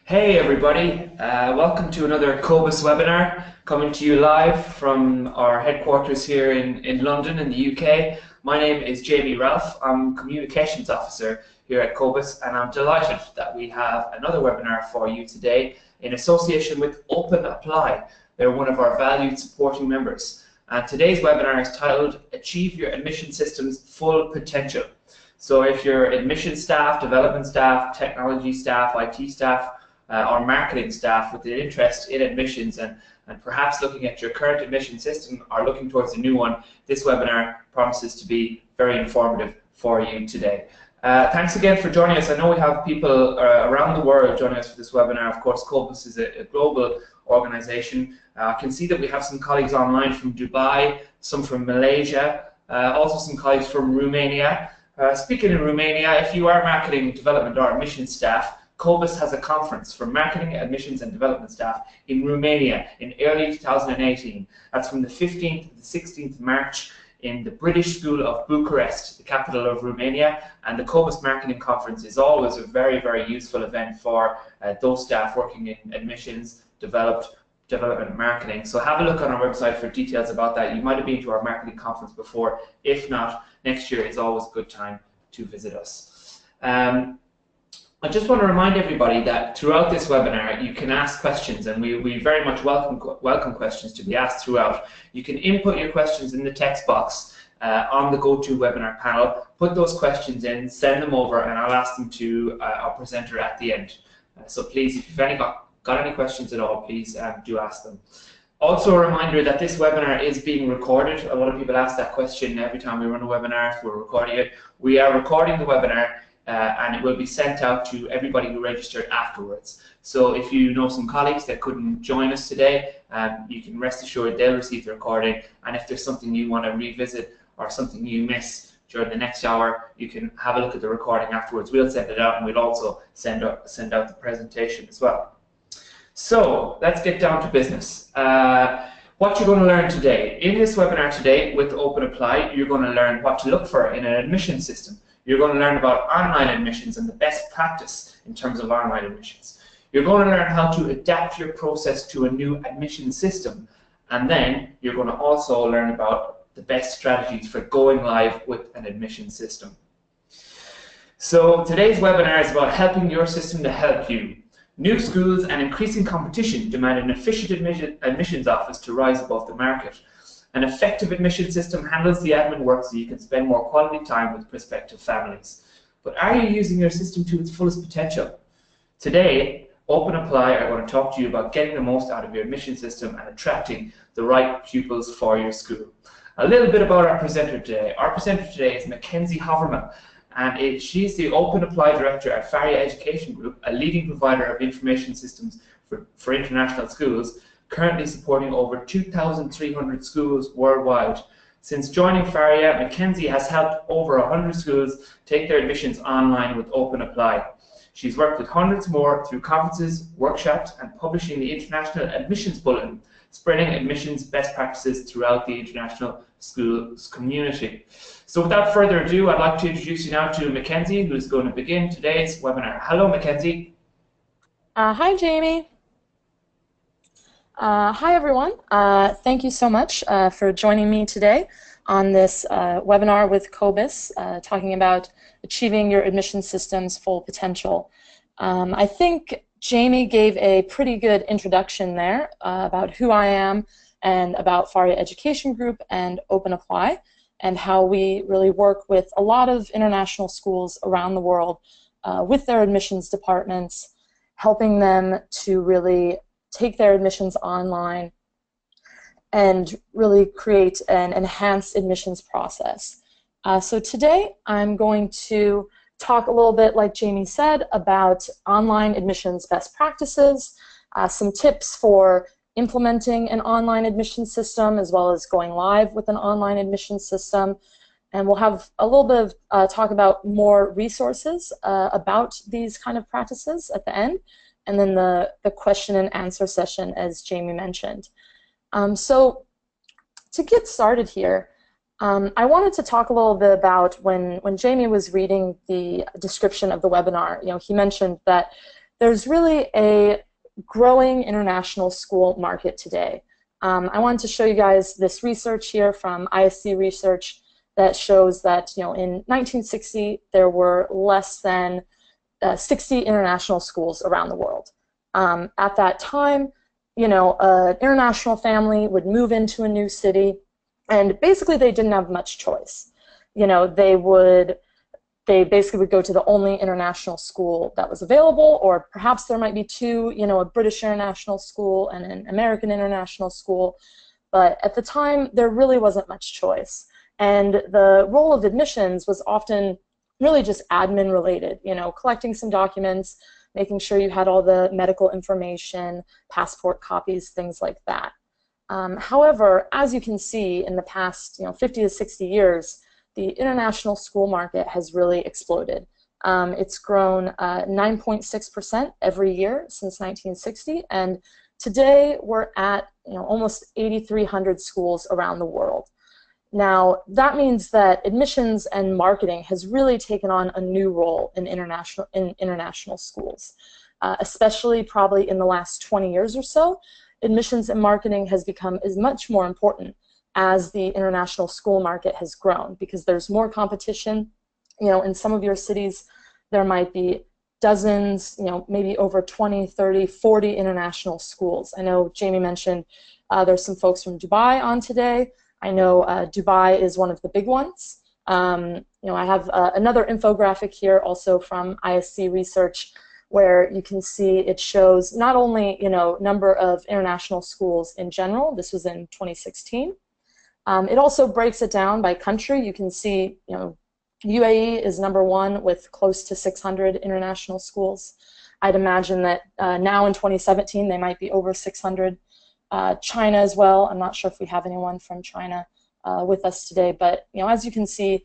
Hey everybody, welcome to another Cobus webinar coming to you live from our headquarters here in London in the UK. My name is Jamie Ralph. I'm Communications Officer here at Cobus, and I'm delighted that we have another webinar for you today in association with Open Apply. They're one of our valued supporting members. And today's webinar is titled Achieve Your Admission System's Full Potential. So if you're admission staff, development staff, technology staff, IT staff, or marketing staff with an interest in admissions and perhaps looking at your current admission system or looking towards a new one, this webinar promises to be very informative for you today. Thanks again for joining us. I know we have people around the world joining us for this webinar. Of course, Cobus is a global organization. I can see that we have some colleagues online from Dubai, some from Malaysia, also some colleagues from Romania. Speaking in Romania, if you are marketing, development or admissions staff, Cobus has a conference for marketing, admissions and development staff in Romania in early 2018. That's from the 15th to the 16th of March in the British School of Bucharest, the capital of Romania. And the Cobus Marketing Conference is always a very, very useful event for those staff working in admissions, development marketing. So have a look on our website for details about that. You might have been to our marketing conference before. If not, next year is always a good time to visit us. I just want to remind everybody that throughout this webinar you can ask questions, and we very much welcome questions to be asked throughout. You can input your questions in the text box on the GoToWebinar panel, put those questions in, send them over, and I'll ask them to our presenter at the end. So please, if you've got any questions at all, please do ask them. Also a reminder that this webinar is being recorded. A lot of people ask that question every time we run a webinar if we're recording it. We are recording the webinar and it will be sent out to everybody who registered afterwards. So if you know some colleagues that couldn't join us today, you can rest assured they'll receive the recording, and if there's something you want to revisit or something you miss during the next hour, you can have a look at the recording afterwards. We'll send it out, and we'll also send out the presentation as well. So let's get down to business. What you're going to learn today. In this webinar today with Open Apply, you're going to learn what to look for in an admission system. You're going to learn about online admissions and the best practice in terms of online admissions. You're going to learn how to adapt your process to a new admission system. And then you're going to also learn about the best strategies for going live with an admission system. So today's webinar is about helping your system to help you. New schools and increasing competition demand an efficient admissions office to rise above the market. An effective admission system handles the admin work so you can spend more quality time with prospective families. But are you using your system to its fullest potential? Today, Open Apply are going to talk to you about getting the most out of your admission system and attracting the right pupils for your school. A little bit about our presenter today. Our presenter today is Mackenzie Hoverman, and she's the Open Apply Director at Faria Education Group, a leading provider of information systems for international schools, currently supporting over 2,300 schools worldwide. Since joining Faria, Mackenzie has helped over 100 schools take their admissions online with Open Apply. She's worked with hundreds more through conferences, workshops, and publishing the International Admissions Bulletin, spreading admissions best practices throughout the international schools community. So without further ado, I'd like to introduce you now to Mackenzie, who's going to begin today's webinar. Hello, Mackenzie. Hi, Jamie. Hi, everyone. Thank you so much for joining me today on this webinar with Cobus, talking about achieving your admission system's full potential. I think Jamie gave a pretty good introduction there about who I am and about Faria Education Group and Open Apply, and how we really work with a lot of international schools around the world with their admissions departments, helping them to really take their admissions online and really create an enhanced admissions process. So today I'm going to talk a little bit, like Jamie said, about online admissions best practices, some tips for implementing an online admission system as well as going live with an online admission system, and we'll have a little bit of talk about more resources about these kind of practices at the end, and then the question and answer session, as Jamie mentioned. So to get started here, I wanted to talk a little bit about when Jamie was reading the description of the webinar. You know, he mentioned that there's really a growing international school market today. I wanted to show you guys this research here from ISC Research that shows that, you know, in 1960 there were less than 60 international schools around the world. At that time, you know, an international family would move into a new city, and basically they didn't have much choice. You know, they basically would go to the only international school that was available, or perhaps there might be two, you know, a British international school and an American international school. But at the time, there really wasn't much choice. And the role of admissions was often really just admin related, you know, collecting some documents, making sure you had all the medical information, passport copies, things like that. However, as you can see, in the past, you know, 50 to 60 years, the international school market has really exploded. It's grown 9.6% every year since 1960, and today we're at, you know, almost 8,300 schools around the world. Now, that means that admissions and marketing has really taken on a new role in international schools, especially probably in the last 20 years or so. Admissions and marketing has become much more important as the international school market has grown, because there's more competition. You know, in some of your cities, there might be dozens, you know, maybe over 20, 30, 40 international schools. I know Jamie mentioned there's some folks from Dubai on today. I know Dubai is one of the big ones. You know, I have another infographic here also from ISC Research, where you can see it shows not only, you know, number of international schools in general. This was in 2016. It also breaks it down by country. You can see, you know, UAE is #1 with close to 600 international schools. I'd imagine that now in 2017 they might be over 600. China as well. I'm not sure if we have anyone from China with us today, but, you know, as you can see,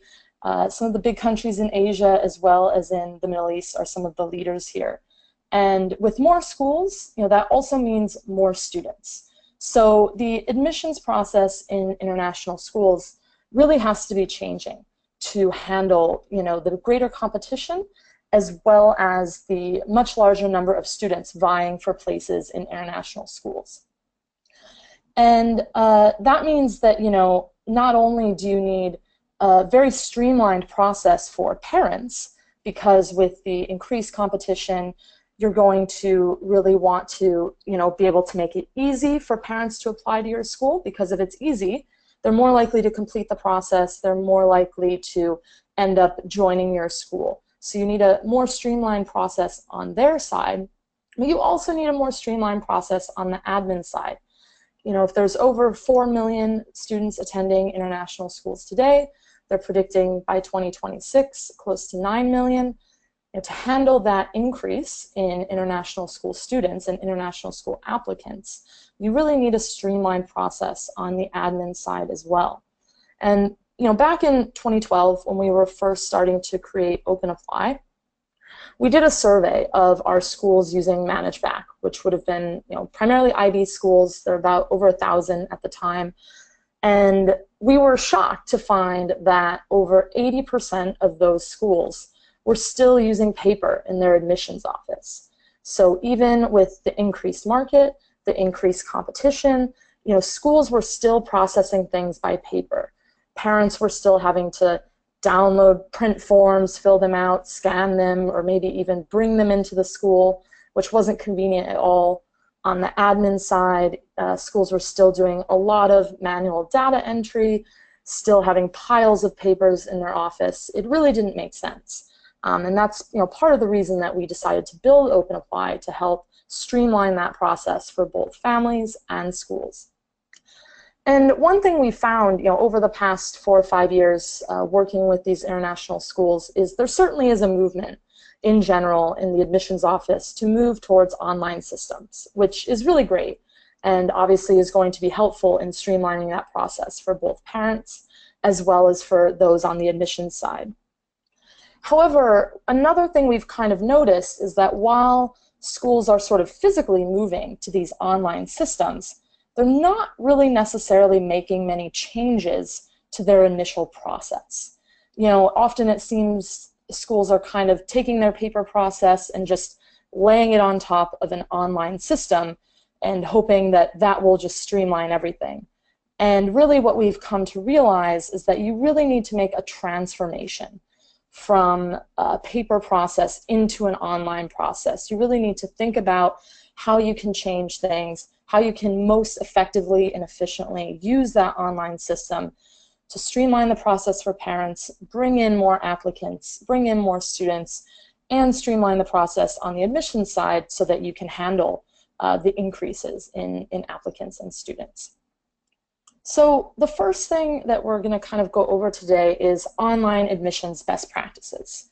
some of the big countries in Asia as well as in the Middle East are some of the leaders here. And with more schools, you know, that also means more students. So the admissions process in international schools really has to be changing to handle, you know, the greater competition as well as the much larger number of students vying for places in international schools. And that means that, you know, not only do you need a very streamlined process for parents, because with the increased competition, you're going to really want to, you know, be able to make it easy for parents to apply to your school, because if it's easy, they're more likely to complete the process, they're more likely to end up joining your school. So you need a more streamlined process on their side, but you also need a more streamlined process on the admin side. You know, if there's over 4 million students attending international schools today, they're predicting by 2026 close to 9 million. You know, to handle that increase in international school students and international school applicants, you really need a streamlined process on the admin side as well. And, you know, back in 2012, when we were first starting to create OpenApply, we did a survey of our schools using ManageBac, which would have been, you know, primarily IB schools. There are about over 1,000 at the time. And we were shocked to find that over 80% of those schools were still using paper in their admissions office. So even with the increased market, the increased competition, you know, schools were still processing things by paper. Parents were still having to download print forms, fill them out, scan them, or maybe even bring them into the school, which wasn't convenient at all. On the admin side, schools were still doing a lot of manual data entry, still having piles of papers in their office. It really didn't make sense. And that's, you know, part of the reason that we decided to build OpenApply, to help streamline that process for both families and schools. And one thing we found, you know, over the past 4 or 5 years working with these international schools is there certainly is a movement in general in the admissions office to move towards online systems, which is really great and obviously is going to be helpful in streamlining that process for both parents as well as for those on the admissions side. However, another thing we've kind of noticed is that while schools are sort of physically moving to these online systems, they're not really necessarily making many changes to their initial process. You know, often it seems schools are kind of taking their paper process and just laying it on top of an online system and hoping that that will just streamline everything. And really what we've come to realize is that you really need to make a transformation from a paper process into an online process. You really need to think about how you can change things, how you can most effectively and efficiently use that online system to streamline the process for parents, bring in more applicants, bring in more students, and streamline the process on the admissions side so that you can handle the increases in applicants and students. So the first thing that we're going to kind of go over today is online admissions best practices.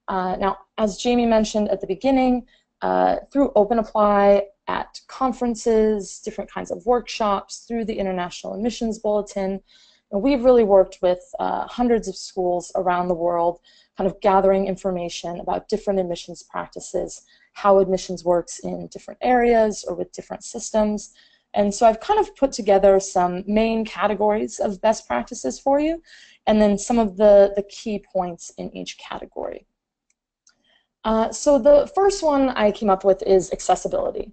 Now, as Jamie mentioned at the beginning, through OpenApply, at conferences, different kinds of workshops, through the International Admissions Bulletin, and we've really worked with hundreds of schools around the world, kind of gathering information about different admissions practices, how admissions works in different areas or with different systems. And so I've kind of put together some main categories of best practices for you, and then some of the key points in each category. So the first one I came up with is accessibility.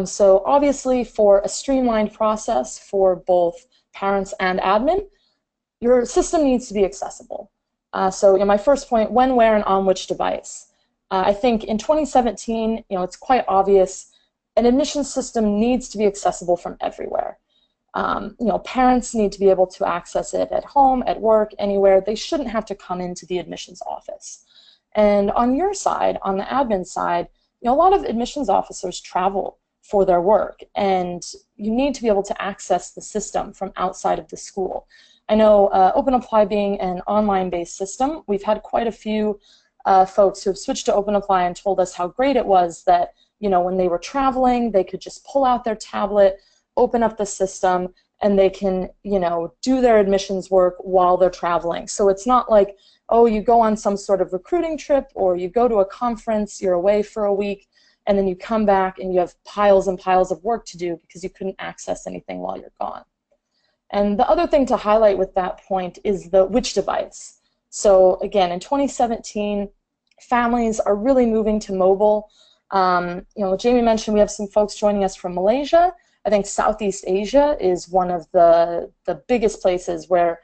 So obviously for a streamlined process for both parents and admin, your system needs to be accessible. So my first point, when, where, and on which device. I think in 2017, it's quite obvious an admissions system needs to be accessible from everywhere. Parents need to be able to access it at home, at work, anywhere. They shouldn't have to come into the admissions office. And on your side, on the admin side, a lot of admissions officers travel for their work, and you need to be able to access the system from outside of the school. I know OpenApply being an online-based system, we've had quite a few folks who have switched to OpenApply and told us how great it was that when they were traveling, they could just pull out their tablet, open up the system, and they can, do their admissions work while they're traveling. So it's not like, oh, you go on some sort of recruiting trip or you go to a conference, you're away for a week, and then you come back and you have piles and piles of work to do because you couldn't access anything while you're gone. And the other thing to highlight with that point is the which device. So again, in 2017, families are really moving to mobile. Jamie mentioned we have some folks joining us from Malaysia. I think Southeast Asia is one of the biggest places where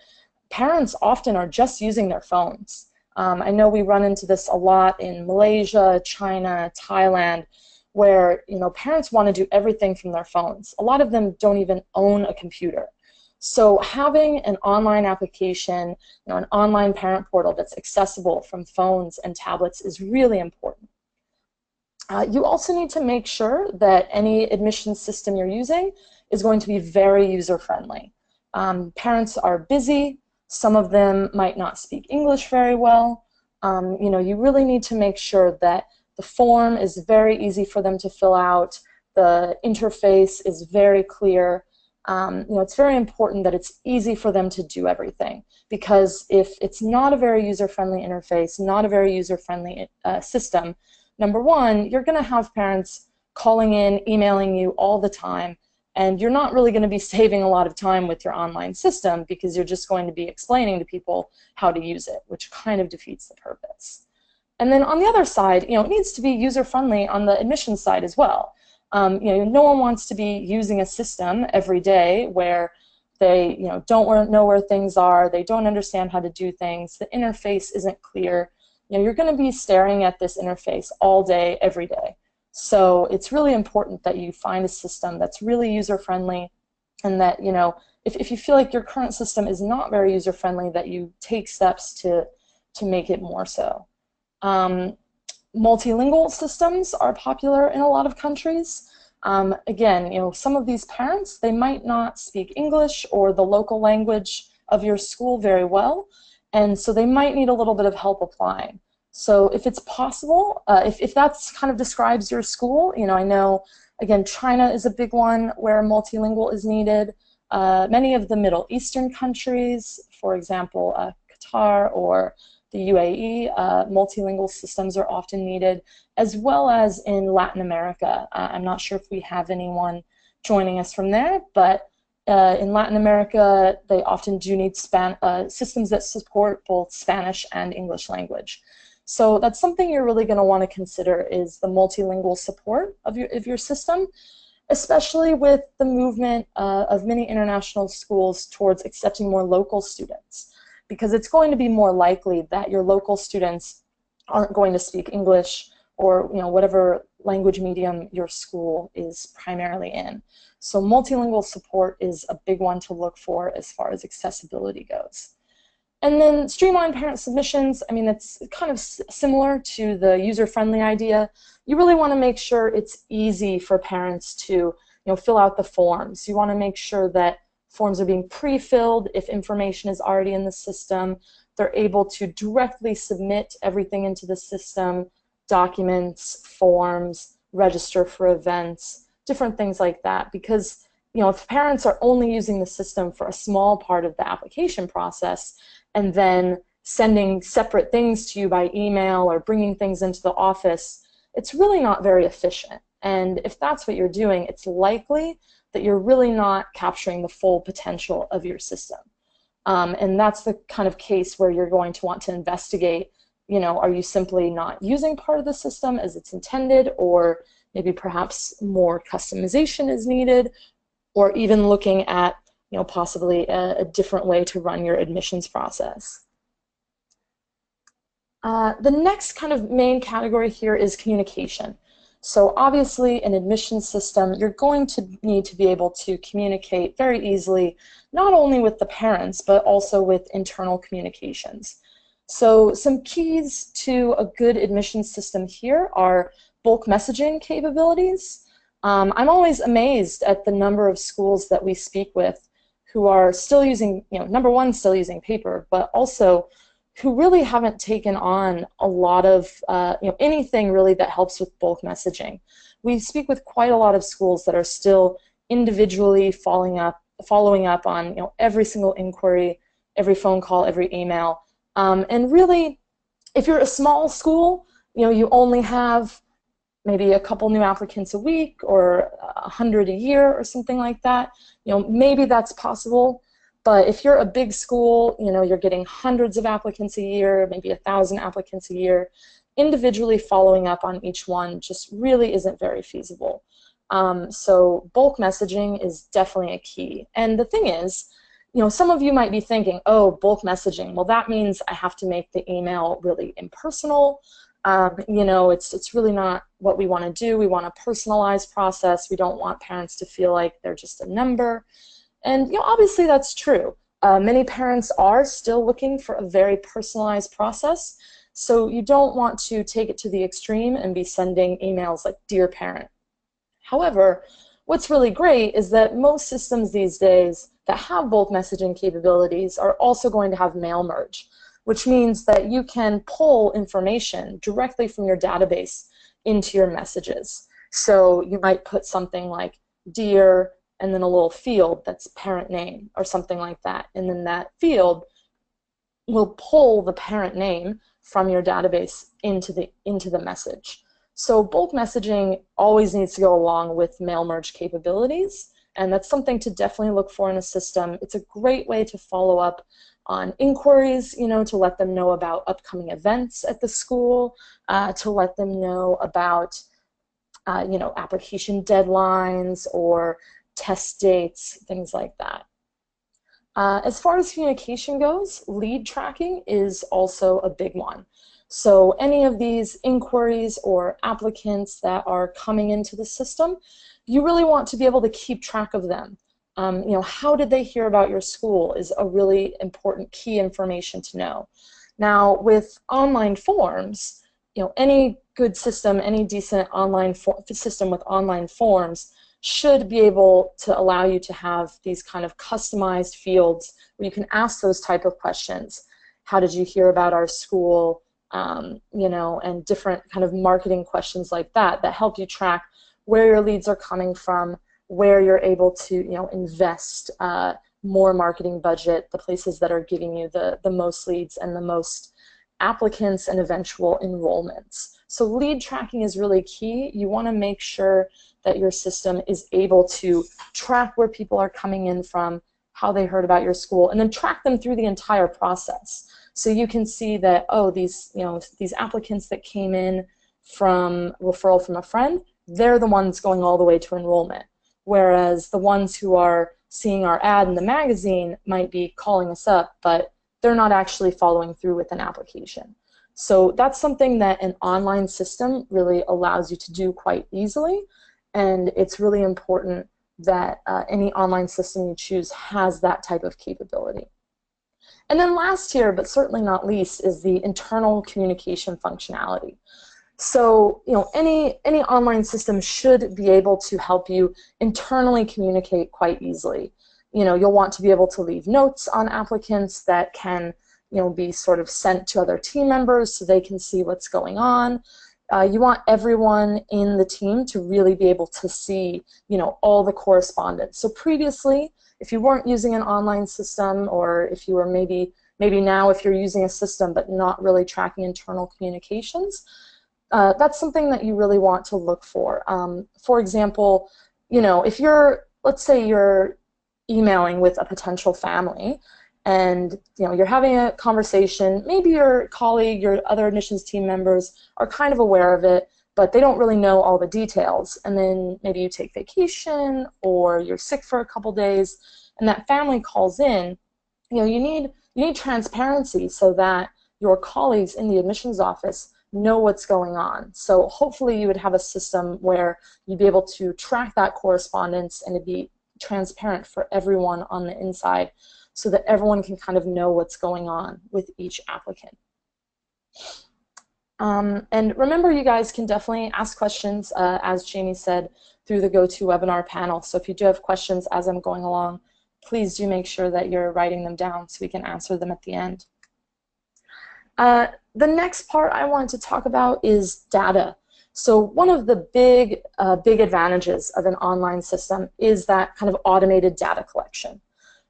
parents often are just using their phones. I know we run into this a lot in Malaysia, China, Thailand, where parents want to do everything from their phones. A lot of them don't even own a computer. So having an online application, an online parent portal that's accessible from phones and tablets is really important. You also need to make sure that any admission system you're using is going to be very user-friendly. Parents are busy. Some of them might not speak English very well. You really need to make sure that the form is very easy for them to fill out. The interface is very clear. It's very important that it's easy for them to do everything, because if it's not a very user-friendly interface, not a very user-friendly system, number one, you're going to have parents calling in, emailing you all the time, and you're not really going to be saving a lot of time with your online system because you're just going to be explaining to people how to use it, which kind of defeats the purpose. And then on the other side, it needs to be user-friendly on the admissions side as well. No one wants to be using a system every day where they don't know where things are, they don't understand how to do things, the interface isn't clear. You're going to be staring at this interface all day, every day. So it's really important that you find a system that's really user-friendly, and that, if you feel like your current system is not very user-friendly, that you take steps to make it more so. Multilingual systems are popular in a lot of countries. Again, some of these parents, they might not speak English or the local language of your school very well, and so they might need a little bit of help applying. So if it's possible, if that's kind of describes your school, I know, again, China is a big one where multilingual is needed. Many of the Middle Eastern countries, for example, Qatar or the UAE, multilingual systems are often needed, as well as in Latin America. I'm not sure if we have anyone joining us from there, but in Latin America, they often do need systems that support both Spanish and English language. So that's something you're really going to want to consider, is the multilingual support of your system, especially with the movement of many international schools towards accepting more local students, because it's going to be more likely that your local students aren't going to speak English or whatever language medium your school is primarily in. So multilingual support is a big one to look for as far as accessibility goes. And then streamlined parent submissions, I mean, it's kind of similar to the user-friendly idea. You really want to make sure it's easy for parents to fill out the forms. You want to make sure that forms are being pre-filled if information is already in the system. They're able to directly submit everything into the system, documents, forms, register for events, different things like that. Because if parents are only using the system for a small part of the application process and then sending separate things to you by email or bringing things into the office, it's really not very efficient. And if that's what you're doing, it's likely that you're really not capturing the full potential of your system. And that's the kind of case where you're going to want to investigate, are you simply not using part of the system as it's intended, or maybe perhaps more customization is needed, or even looking at possibly a different way to run your admissions process. The next kind of main category here is communication. So obviously, an admissions system, you're going to need to be able to communicate very easily, not only with the parents, but also with internal communications. So some keys to a good admissions system here are bulk messaging capabilities. I'm always amazed at the number of schools that we speak with who are still using, number one, still using paper, but also who really haven't taken on a lot of, anything really that helps with bulk messaging. We speak with quite a lot of schools that are still individually following up on, every single inquiry, every phone call, every email. And really, if you're a small school, you only have maybe a couple new applicants a week or 100 a year or something like that, maybe that's possible. But if you're a big school, you're getting hundreds of applicants a year, maybe 1,000 applicants a year, individually following up on each one just really isn't very feasible. So bulk messaging is definitely a key. And the thing is, some of you might be thinking, oh, bulk messaging, well, that means I have to make the email really impersonal. It's really not what we want to do. We want a personalized process. We don't want parents to feel like they're just a number. And obviously that's true. Many parents are still looking for a very personalized process, so you don't want to take it to the extreme and be sending emails like "Dear Parent." However, what's really great is that most systems these days that have bulk messaging capabilities are also going to have mail merge, which means that you can pull information directly from your database into your messages. So you might put something like "Dear," and then a little field that's parent name or something like that. And then that field will pull the parent name from your database into the message. So bulk messaging always needs to go along with mail merge capabilities, and that's something to definitely look for in a system. It's a great way to follow up on inquiries, to let them know about upcoming events at the school, to let them know about, application deadlines or test dates, things like that. As far as communication goes, lead tracking is also a big one. So any of these inquiries or applicants that are coming into the system, you really want to be able to keep track of them. How did they hear about your school is a really important key information to know. Now, with online forms, any good system, any decent online system with online forms should be able to allow you to have these kind of customized fields where you can ask those type of questions. How did you hear about our school? And different kind of marketing questions like that help you track where your leads are coming from, where you're able to invest more marketing budget, the places that are giving you the most leads and the most applicants and eventual enrollments. So lead tracking is really key. You want to make sure that your system is able to track where people are coming in from, how they heard about your school, and then track them through the entire process. So you can see that, oh, these applicants that came in from referral from a friend, they're the ones going all the way to enrollment. Whereas the ones who are seeing our ad in the magazine might be calling us up, but they're not actually following through with an application. So that's something that an online system really allows you to do quite easily, and it's really important that any online system you choose has that type of capability. And then last here, but certainly not least, is the internal communication functionality. So, any online system should be able to help you internally communicate quite easily. You'll want to be able to leave notes on applicants that can, be sort of sent to other team members so they can see what's going on. You want everyone in the team to really be able to see, all the correspondence. So previously, if you weren't using an online system, or if you were maybe now if you're using a system but not really tracking internal communications, that's something that you really want to look for. For example, if let's say you're emailing with a potential family, and you're having a conversation, maybe your colleague, your other admissions team members are kind of aware of it, but they don't really know all the details. And then maybe you take vacation or you're sick for a couple days, and that family calls in. You need transparency so that your colleagues in the admissions office know what's going on. So hopefully you would have a system where you'd be able to track that correspondence and it'd be transparent for everyone on the inside, so that everyone can kind of know what's going on with each applicant. And remember, you guys can definitely ask questions, as Jamie said, through the GoToWebinar panel. So if you do have questions as I'm going along, please do make sure that you're writing them down so we can answer them at the end. The next part I want to talk about is data. So one of the big advantages of an online system is that kind of automated data collection.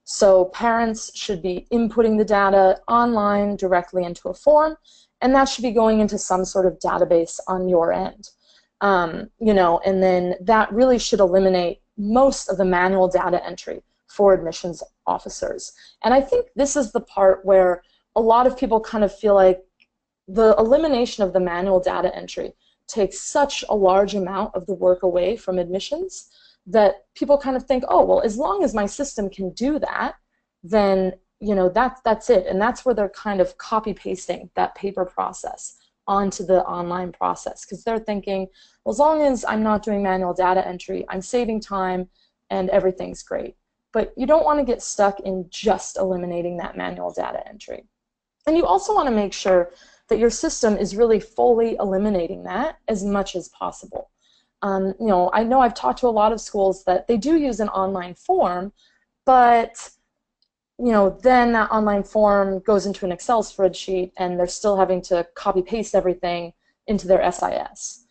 So parents should be inputting the data online directly into a form, and that should be going into some sort of database on your end. And then that really should eliminate most of the manual data entry for admissions officers. And I think this is the part where a lot of people kind of feel like the elimination of the manual data entry takes such a large amount of the work away from admissions that people kind of think, oh, well, as long as my system can do that, then that's it. And that's where they're kind of copy-pasting that paper process onto the online process, because they're thinking, well, as long as I'm not doing manual data entry, I'm saving time and everything's great. But you don't want to get stuck in just eliminating that manual data entry. And you also want to make sure that your system is really fully eliminating that as much as possible. I know I've talked to a lot of schools that they do use an online form, but then that online form goes into an Excel spreadsheet and they're still having to copy paste everything into their SIS.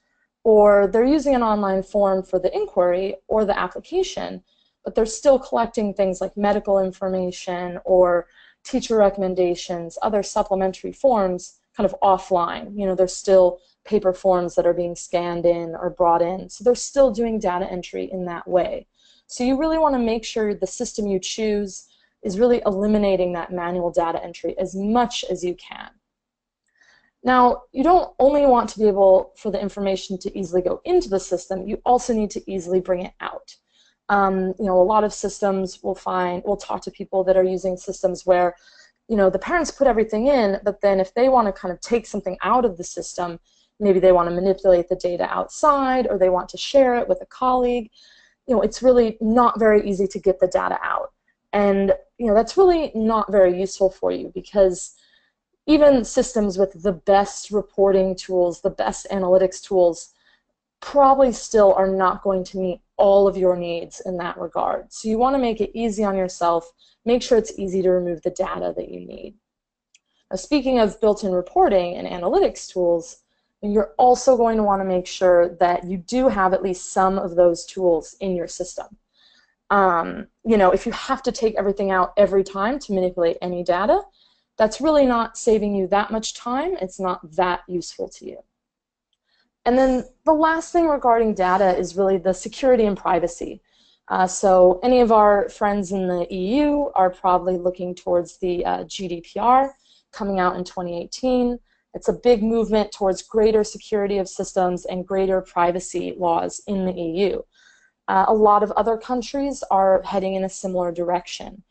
Or they're using an online form for the inquiry or the application, but they're still collecting things like medical information or teacher recommendations, other supplementary forms kind of offline. There's still paper forms that are being scanned in or brought in. So they're still doing data entry in that way. So you really want to make sure the system you choose is really eliminating that manual data entry as much as you can. Now, you don't only want to be able for the information to easily go into the system, you also need to easily bring it out. A lot of systems we'll talk to people that are using systems where the parents put everything in, but then if they want to kind of take something out of the system, maybe they want to manipulate the data outside or they want to share it with a colleague, it's really not very easy to get the data out. And that's really not very useful for you, because even systems with the best reporting tools, the best analytics tools, probably still are not going to meet all of your needs in that regard. So you want to make it easy on yourself, make sure it's easy to remove the data that you need. Now, speaking of built-in reporting and analytics tools, you're also going to want to make sure that you do have at least some of those tools in your system. If you have to take everything out every time to manipulate any data, that's really not saving you that much time. It's not that useful to you. And then the last thing regarding data is really the security and privacy. So any of our friends in the EU are probably looking towards the GDPR. coming out in 2018. It's a big movement towards greater security of systems and greater privacy laws in the EU. A lot of other countries are heading in a similar direction.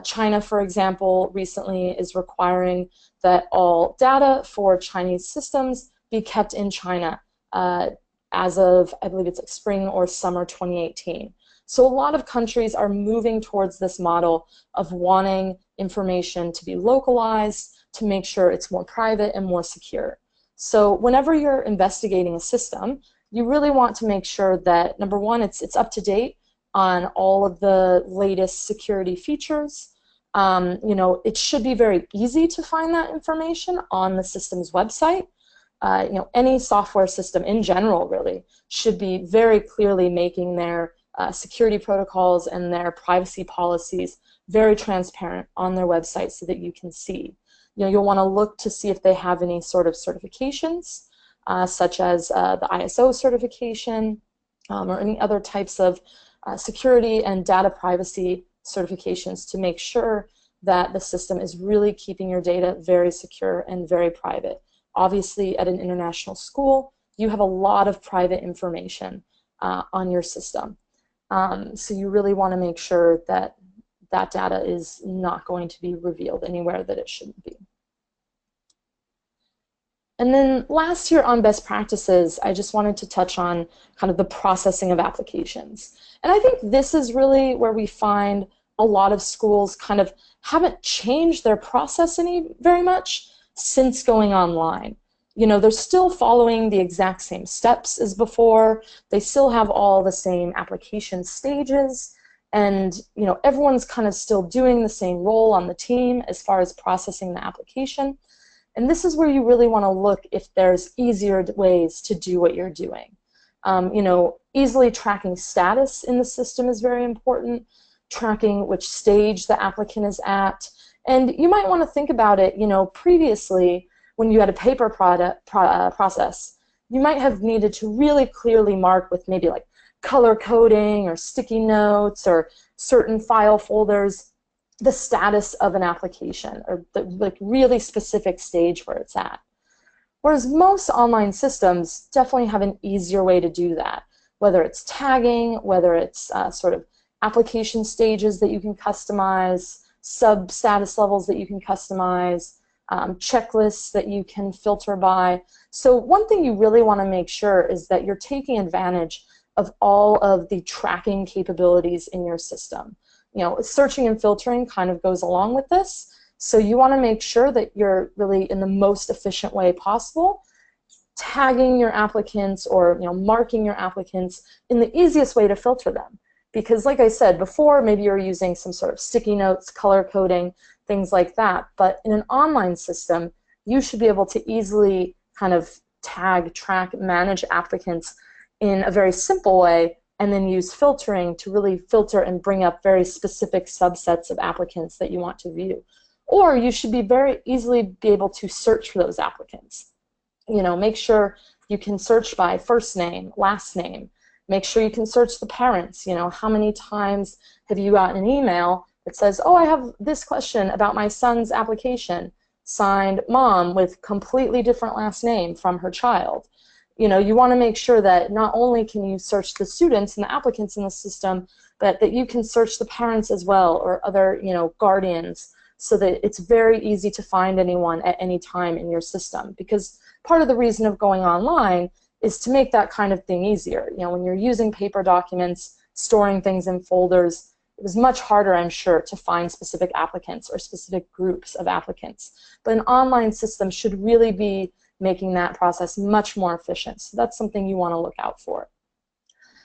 China, for example, recently is requiring that all data for Chinese systems be kept in China as of, I believe it's like spring or summer 2018. So a lot of countries are moving towards this model of wanting information to be localized to make sure it's more private and more secure. So whenever you're investigating a system, you really want to make sure that, number one, it's up to date on all of the latest security features. You know, it should be very easy to find that information on the system's website. You know, any software system in general really should be very clearly making their security protocols and their privacy policies very transparent on their website so that you can see. You know, you'll want to look to see if they have any sort of certifications, such as the ISO certification or any other types of security and data privacy certifications to make sure that the system is really keeping your data very secure and very private. Obviously, at an international school, you have a lot of private information on your system. So you really want to make sure that that data is not going to be revealed anywhere that it shouldn't be. And then last here on best practices, I just wanted to touch on kind of the processing of applications. And I think this is really where we find a lot of schools kind of haven't changed their process very much since going online. You know, they're still following the exact same steps as before. They still have all the same application stages. And, you know, everyone's kind of still doing the same role on the team as far as processing the application. And this is where you really want to look if there's easier ways to do what you're doing. You know, easily tracking status in the system is very important, tracking which stage the applicant is at. And you might want to think about it, you know, previously when you had a paper process, you might have needed to really clearly mark with maybe like color coding or sticky notes or certain file folders the status of an application or the like really specific stage where it's at. Whereas most online systems definitely have an easier way to do that, whether it's tagging, whether it's sort of application stages that you can customize, sub-status levels that you can customize, checklists that you can filter by. So one thing you really want to make sure is that you're taking advantage of all of the tracking capabilities in your system. You know, searching and filtering kind of goes along with this. So you want to make sure that you're really in the most efficient way possible, tagging your applicants or, you know, marking your applicants in the easiest way to filter them. Because like I said before, maybe you're using some sort of sticky notes, color coding, things like that. But in an online system, you should be able to easily kind of tag, track, manage applicants in a very simple way, and then use filtering to really filter and bring up very specific subsets of applicants that you want to view. Or you should be very easily be able to search for those applicants. You know, make sure you can search by first name, last name. Make sure you can search the parents. You know, how many times have you gotten an email that says, oh, I have this question about my son's application, signed mom with completely different last name from her child. You know, you want to make sure that not only can you search the students and the applicants in the system, but that you can search the parents as well or other, you know, guardians, so that it's very easy to find anyone at any time in your system. Because part of the reason of going online is to make that kind of thing easier. You know, when you're using paper documents, storing things in folders, it was much harder, I'm sure, to find specific applicants or specific groups of applicants. But an online system should really be making that process much more efficient. So that's something you want to look out for.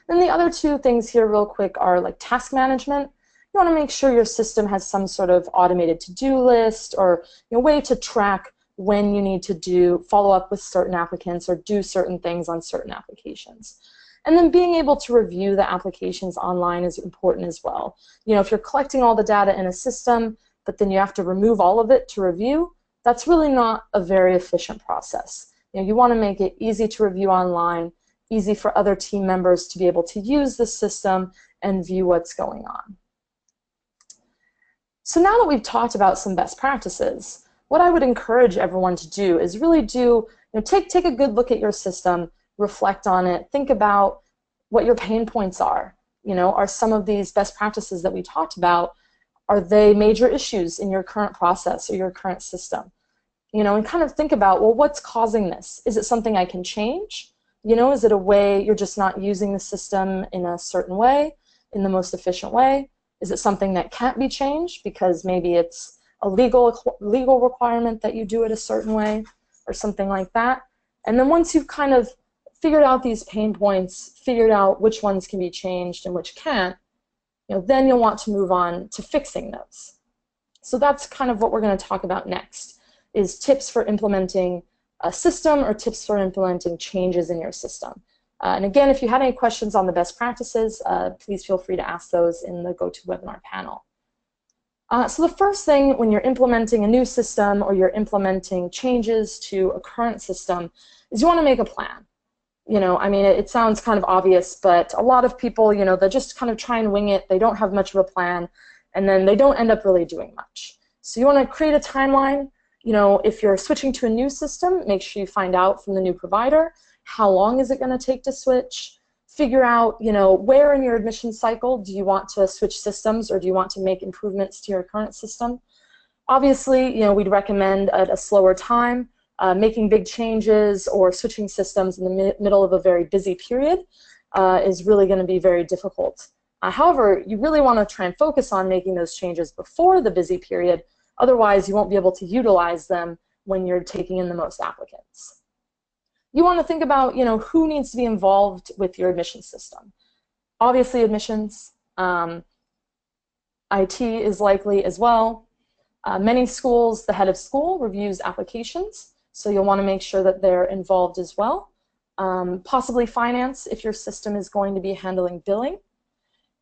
Then the other two things here real quick are like task management. You want to make sure your system has some sort of automated to-do list or, you know, way to track when you need to follow up with certain applicants or do certain things on certain applications. And then being able to review the applications online is important as well. You know, if you're collecting all the data in a system, but then you have to remove all of it to review, that's really not a very efficient process. You know, you want to make it easy to review online, easy for other team members to be able to use the system and view what's going on. So now that we've talked about some best practices, what I would encourage everyone to do is really take a good look at your system, reflect on it, think about what your pain points are. Are some of these best practices that we talked about, are they major issues in your current process or your current system? And kind of think about, well, what's causing this? Is it something I can change? Is it a way you're just not using the system in a certain way, in the most efficient way? Is it something that can't be changed because maybe it's a legal requirement that you do it a certain way or something like that? And then once you've kind of figured out these pain points, figured out which ones can be changed and which can't, then you'll want to move on to fixing those. So that's kind of what we're going to talk about next, is tips for implementing a system or tips for implementing changes in your system. And again, if you had any questions on the best practices, please feel free to ask those in the GoToWebinar panel. So the first thing when you're implementing a new system or you're implementing changes to a current system is you want to make a plan. I mean, it sounds kind of obvious, but a lot of people, they just kind of try and wing it. They don't have much of a plan, and then they don't end up really doing much. So you want to create a timeline. If you're switching to a new system, make sure you find out from the new provider, how long is it going to take to switch? Figure out, where in your admission cycle do you want to switch systems, or do you want to make improvements to your current system? Obviously, we'd recommend at a slower time. Making big changes or switching systems in the middle of a very busy period is really going to be very difficult. However, you really want to try and focus on making those changes before the busy period. Otherwise, you won't be able to utilize them when you're taking in the most applicants. You want to think about, who needs to be involved with your admission system. Obviously, admissions. IT is likely as well. Many schools, the head of school reviews applications, so you'll want to make sure that they're involved as well. Possibly finance, if your system is going to be handling billing.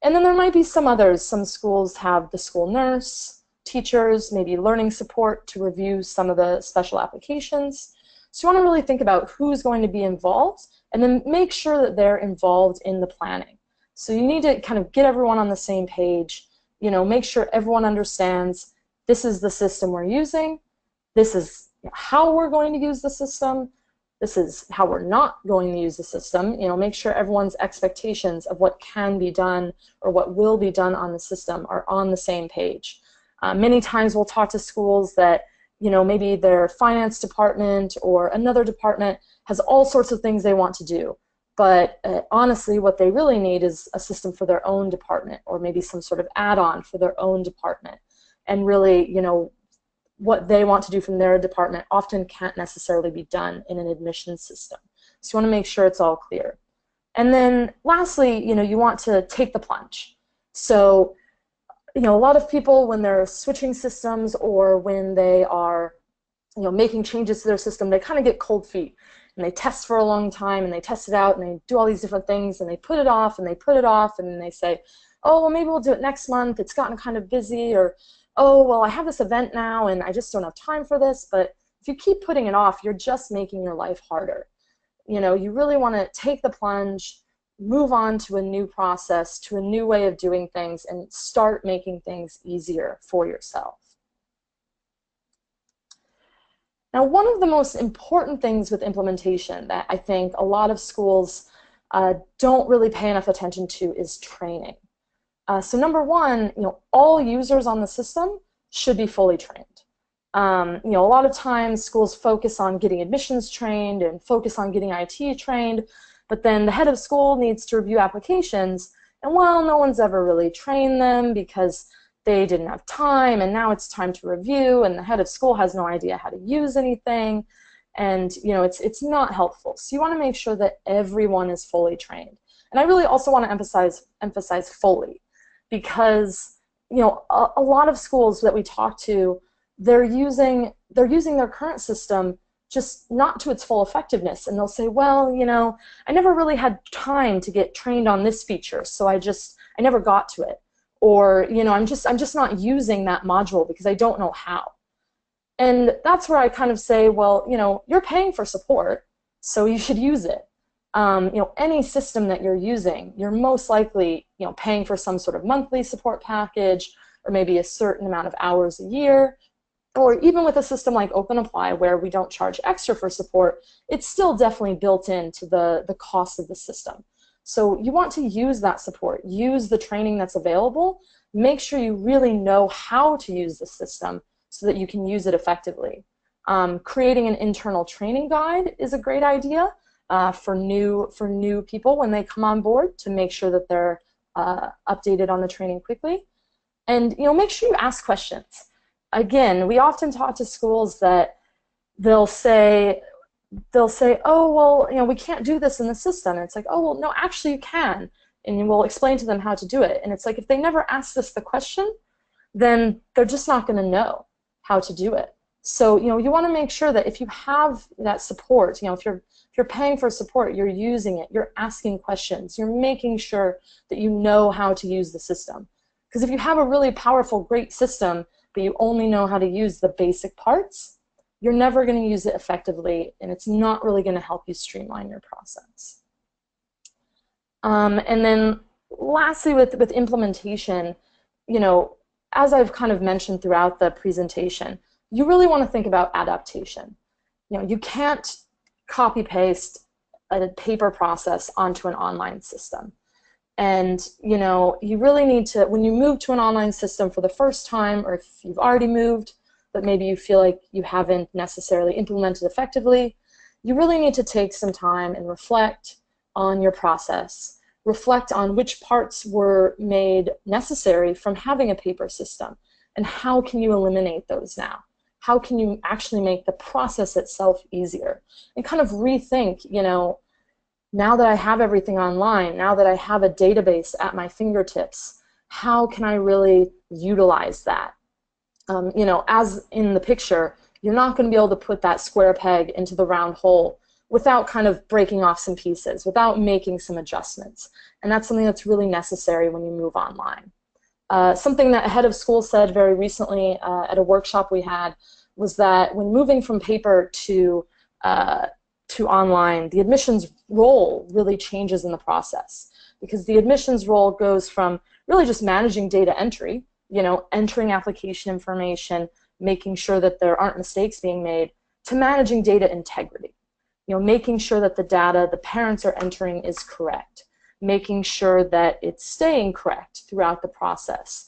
And then there might be some others. Some schools have the school nurse, teachers, maybe learning support to review some of the special applications. So you want to really think about who's going to be involved, and then make sure that they're involved in the planning. So you need to kind of get everyone on the same page, make sure everyone understands this is the system we're using, this is how we're going to use the system, this is how we're not going to use the system. Make sure everyone's expectations of what can be done or what will be done on the system are on the same page. Many times we'll talk to schools that maybe their finance department or another department has all sorts of things they want to do. But honestly, what they really need is a system for their own department, or maybe some sort of add-on for their own department. And really, what they want to do from their department often can't necessarily be done in an admissions system. So you want to make sure it's all clear. And then lastly, you want to take the plunge. So, a lot of people, when they're switching systems or when they are, making changes to their system, they kind of get cold feet. And they test for a long time, and they test it out, and they do all these different things, and they put it off, and they put it off, and then they say, oh, well, maybe we'll do it next month. It's gotten kind of busy, or, oh, well, I have this event now, and I just don't have time for this. But if you keep putting it off, you're just making your life harder. You really want to take the plunge, move on to a new process, to a new way of doing things, and start making things easier for yourself. Now, one of the most important things with implementation that I think a lot of schools don't really pay enough attention to is training. So number one, all users on the system should be fully trained. A lot of times schools focus on getting admissions trained and focus on getting IT trained, but then the head of school needs to review applications, and well, no one's ever really trained them because they didn't have time, and now it's time to review, and the head of school has no idea how to use anything, and it's not helpful. So you want to make sure that everyone is fully trained. And I really also want to emphasize fully, because a lot of schools that we talk to, they're using their current system just not to its full effectiveness, and they'll say, well, I never really had time to get trained on this feature, so I never got to it. Or, I'm just not using that module because I don't know how. And that's where I kind of say, well, you're paying for support, so you should use it. Any system that you're using, you're most likely, paying for some sort of monthly support package, or maybe a certain amount of hours a year. or even with a system like OpenApply where we don't charge extra for support, it's still definitely built into the cost of the system. So you want to use that support, use the training that's available, make sure you really know how to use the system so that you can use it effectively. Creating an internal training guide is a great idea for new people when they come on board, to make sure that they're updated on the training quickly. And make sure you ask questions. Again, we often talk to schools that they'll say, oh, well, we can't do this in the system. And it's like, oh, well, no, actually you can. And we'll explain to them how to do it. And it's like, if they never ask us the question, then they're just not going to know how to do it. So, you want to make sure that if you have that support, if you're paying for support, you're using it, you're asking questions, you're making sure that you know how to use the system. Because if you have a really powerful, great system, but you only know how to use the basic parts, you're never going to use it effectively, and it's not really going to help you streamline your process. And then lastly, with implementation, as I've kind of mentioned throughout the presentation, you really want to think about adaptation. You can't copy-paste a paper process onto an online system. And you really need to, when you move to an online system for the first time, or if you've already moved, but maybe you feel like you haven't necessarily implemented effectively, you really need to take some time and reflect on your process. Reflect on which parts were made necessary from having a paper system, and how can you eliminate those now? How can you actually make the process itself easier? And kind of rethink, now that I have everything online, now that I have a database at my fingertips, how can I really utilize that? As in the picture, you're not going to be able to put that square peg into the round hole without kind of breaking off some pieces, without making some adjustments. And that's something that's really necessary when you move online. Something that a head of school said very recently at a workshop we had was that when moving from paper to online, the admissions role really changes in the process, because the admissions role goes from really just managing data entry, entering application information, making sure that there aren't mistakes being made, to managing data integrity, making sure that the data the parents are entering is correct, making sure that it's staying correct throughout the process,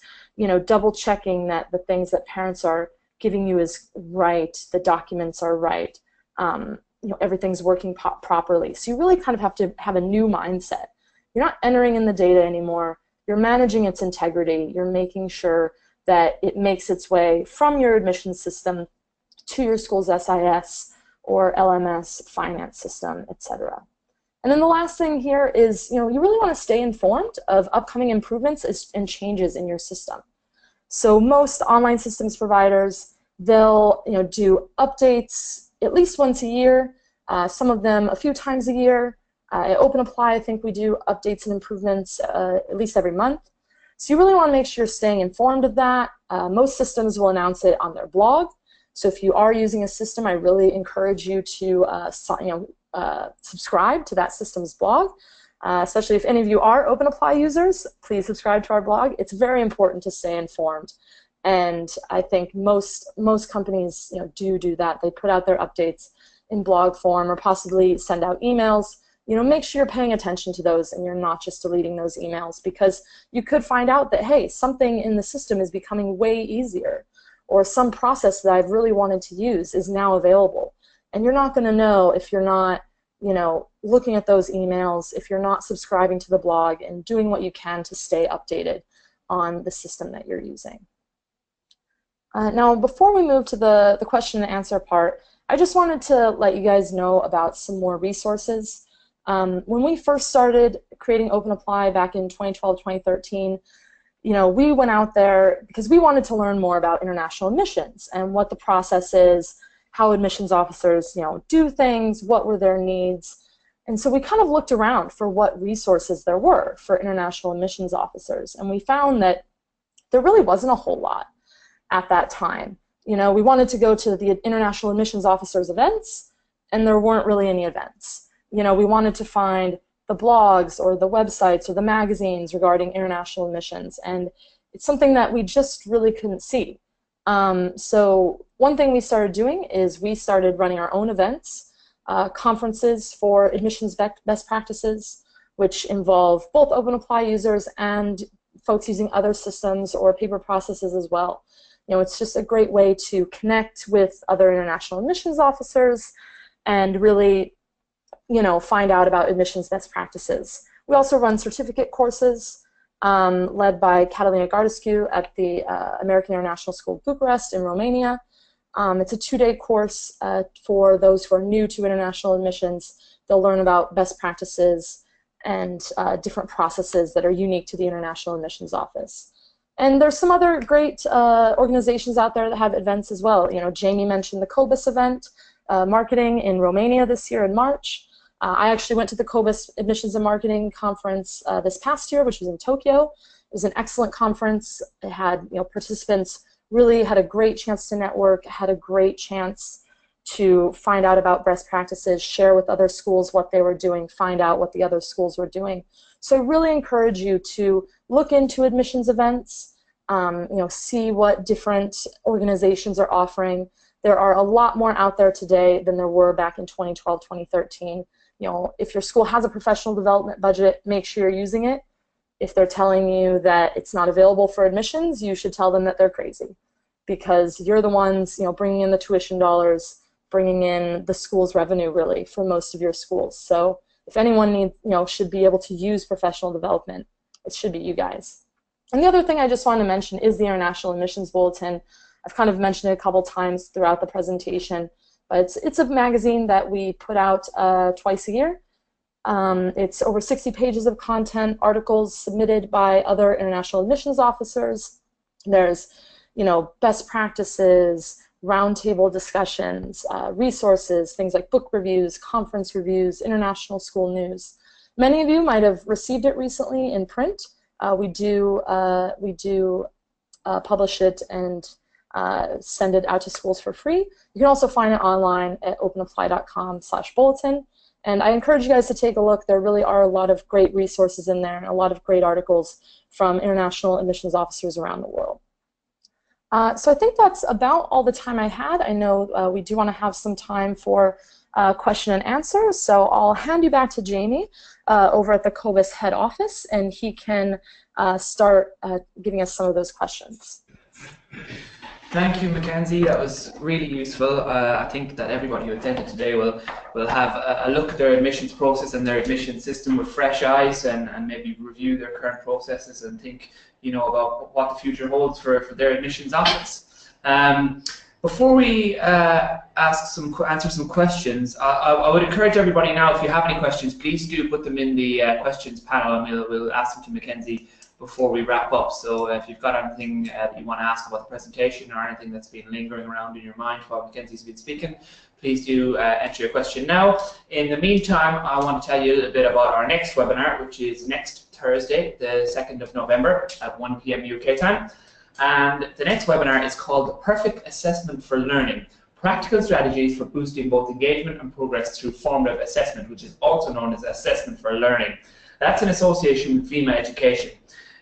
double checking that the things that parents are giving you is right, the documents are right, everything's working properly. So you really kind of have to have a new mindset. You're not entering in the data anymore. You're managing its integrity. You're making sure that it makes its way from your admission system to your school's SIS or LMS finance system, etc. And then the last thing here is, you really want to stay informed of upcoming improvements and changes in your system. So most online systems providers, they'll do updates at least once a year, some of them a few times a year. At OpenApply, I think we do updates and improvements at least every month. So you really want to make sure you're staying informed of that. Most systems will announce it on their blog. So if you are using a system, I really encourage you to subscribe to that system's blog. Especially if any of you are OpenApply users, please subscribe to our blog. It's very important to stay informed. And I think most companies do that. They put out their updates in blog form, or possibly send out emails. Make sure you're paying attention to those and you're not just deleting those emails, because you could find out that, hey, something in the system is becoming way easier, or some process that I've really wanted to use is now available. And you're not going to know if you're not looking at those emails, if you're not subscribing to the blog and doing what you can to stay updated on the system that you're using. Now, before we move to the question and answer part, I just wanted to let you guys know about some more resources. When we first started creating OpenApply back in 2012, 2013, we went out there because we wanted to learn more about international admissions and what the process is, how admissions officers, do things, what were their needs. And so we kind of looked around for what resources there were for international admissions officers, and we found that there really wasn't a whole lot at that time. We wanted to go to the international admissions officers events, and there weren't really any events. We wanted to find the blogs or the websites or the magazines regarding international admissions, and it's something that we just really couldn't see. So one thing we started doing is we started running our own events, conferences for admissions best practices, which involve both OpenApply users and folks using other systems or paper processes as well. You know, it's just a great way to connect with other international admissions officers and really, you know, find out about admissions best practices. We also run certificate courses led by Catalina Gardescu at the American International School of Bucharest in Romania. It's a 2-day course for those who are new to international admissions. They'll learn about best practices and different processes that are unique to the International Admissions Office. And there's some other great organizations out there that have events as well. You know, Jamie mentioned the COBIS event, marketing in Romania this year in March. I actually went to the COBIS Admissions and Marketing Conference this past year, which was in Tokyo. It was an excellent conference. It had, you know, participants really had a great chance to network, had a great chance to find out about best practices, share with other schools what they were doing, find out what the other schools were doing. So I really encourage you to look into admissions events, you know, see what different organizations are offering. There are a lot more out there today than there were back in 2012, 2013. You know, if your school has a professional development budget, make sure you're using it. If they're telling you that it's not available for admissions, you should tell them that they're crazy, because you're the ones, you know, bringing in the tuition dollars, bringing in the school's revenue, really, for most of your schools. So if anyone needs, you know, should be able to use professional development, it should be you guys. And the other thing I just want to mention is the International Admissions Bulletin. I've kind of mentioned it a couple times throughout the presentation, but it's a magazine that we put out twice a year. It's over 60 pages of content, articles submitted by other international admissions officers. There's, you know, best practices, roundtable discussions, resources, things like book reviews, conference reviews, international school news. Many of you might have received it recently in print. We do publish it and send it out to schools for free. You can also find it online at openapply.com/bulletin. And I encourage you guys to take a look. There really are a lot of great resources in there and a lot of great articles from international admissions officers around the world. So I think that's about all the time I had. I know we do want to have some time for question and answer, so I'll hand you back to Jamie over at the COBIS head office, and he can start giving us some of those questions. Thank you, Mackenzie. That was really useful. I think that everybody who attended today will have a look at their admissions process and their admission system with fresh eyes, and maybe review their current processes and think, you know, about what the future holds for their admissions office. Before we answer some questions, I would encourage everybody now, if you have any questions, please do put them in the questions panel, and we'll ask them to Mackenzie before we wrap up. So if you've got anything that you want to ask about the presentation, or anything that's been lingering around in your mind while Mackenzie's been speaking, please do enter your question now. In the meantime, I want to tell you a little bit about our next webinar, which is next Thursday, the 2nd of November at 1 p.m. UK time. And the next webinar is called Perfect Assessment for Learning: Practical Strategies for Boosting Both Engagement and Progress Through Formative Assessment, which is also known as Assessment for Learning. That's in association with VIMA Education.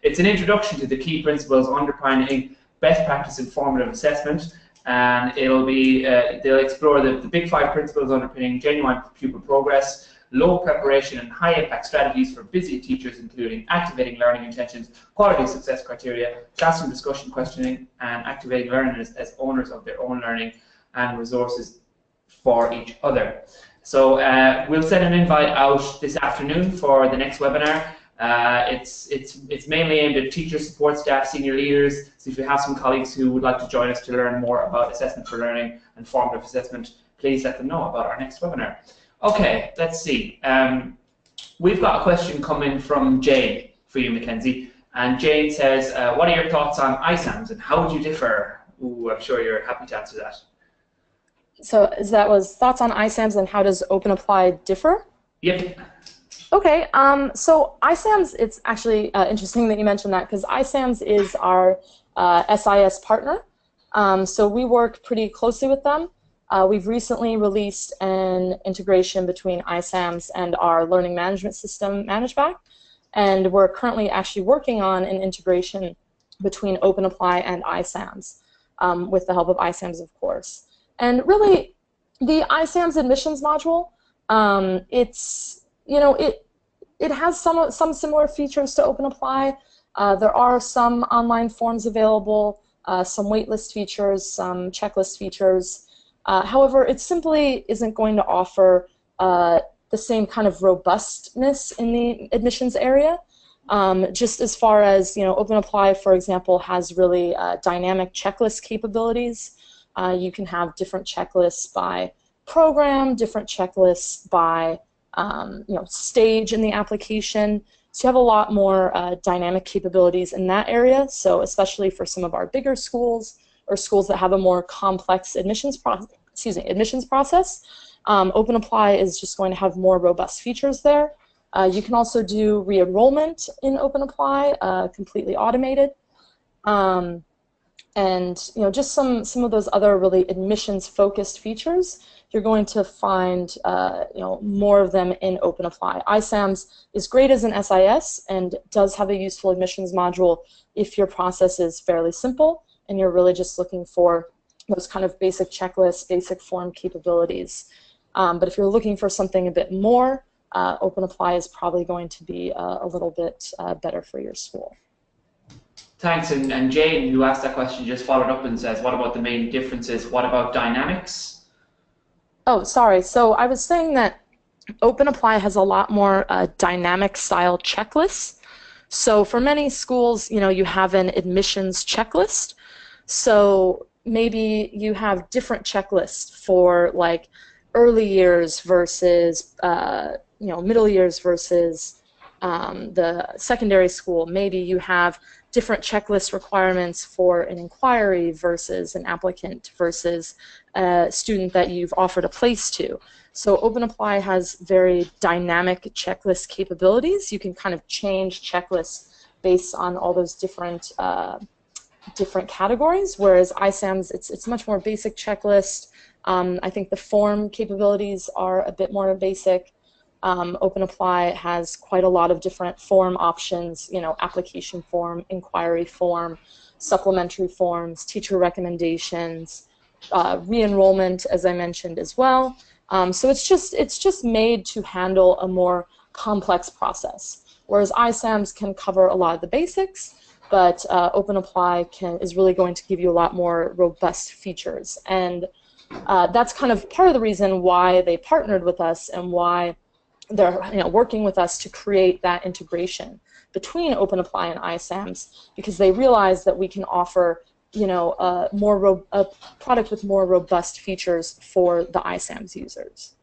It's an introduction to the key principles underpinning best practice in formative assessment, and it'll be they'll explore the big 5 principles underpinning genuine pupil progress, low preparation and high impact strategies for busy teachers, including activating learning intentions, quality success criteria, classroom discussion questioning, and activating learners as owners of their own learning, and resources for each other. So we'll send an invite out this afternoon for the next webinar. It's mainly aimed at teachers, support staff, senior leaders. So if you have some colleagues who would like to join us to learn more about assessment for learning and formative assessment, please let them know about our next webinar. Okay, let's see. We've got a question coming from Jane for you, Mackenzie. And Jane says, what are your thoughts on ISAMS and how would you differ? Ooh, I'm sure you're happy to answer that. So that was thoughts on ISAMS and how does OpenApply differ? Yep. Okay, so ISAMS, it's actually interesting that you mentioned that, because ISAMS is our SIS partner. So we work pretty closely with them. We've recently released an integration between ISAMS and our learning management system, ManageBack, and we're currently actually working on an integration between OpenApply and ISAMS. with the help of iSAMS, of course. And really, the iSAMS admissions module, it has some similar features to OpenApply. There are some online forms available, some waitlist features, some checklist features. However, it simply isn't going to offer the same kind of robustness in the admissions area. Just as far as, OpenApply, for example, has really dynamic checklist capabilities. You can have different checklists by program, different checklists by stage in the application. So you have a lot more dynamic capabilities in that area. So especially for some of our bigger schools or schools that have a more complex admissions process, OpenApply is just going to have more robust features there. You can also do re-enrollment in OpenApply, completely automated. And just some of those other really admissions-focused features, you're going to find more of them in OpenApply. iSAMS is great as an SIS and does have a useful admissions module if your process is fairly simple and you're really just looking for those kind of basic checklists, basic form capabilities. But if you're looking for something a bit more, OpenApply is probably going to be a little bit better for your school. Thanks, and Jane, who asked that question, just followed up and says, what about the main differences? What about dynamics? Oh, sorry. So I was saying that OpenApply has a lot more dynamic style checklists. So for many schools, you have an admissions checklist. So maybe you have different checklists for like early years versus middle years versus the secondary school. Maybe you have different checklist requirements for an inquiry versus an applicant versus a student that you've offered a place to. So OpenApply has very dynamic checklist capabilities. You can kind of change checklists based on all those different categories, whereas iSAMS, it's much more basic checklist. I think the form capabilities are a bit more basic. OpenApply has quite a lot of different form options, application form, inquiry form, supplementary forms, teacher recommendations, re-enrollment, as I mentioned as well. So it's just made to handle a more complex process, whereas iSAMS can cover a lot of the basics, but OpenApply is really going to give you a lot more robust features. And that's kind of part of the reason why they partnered with us and why they're working with us to create that integration between OpenApply and iSAMS, because they realize that we can offer a product with more robust features for the iSAMS users.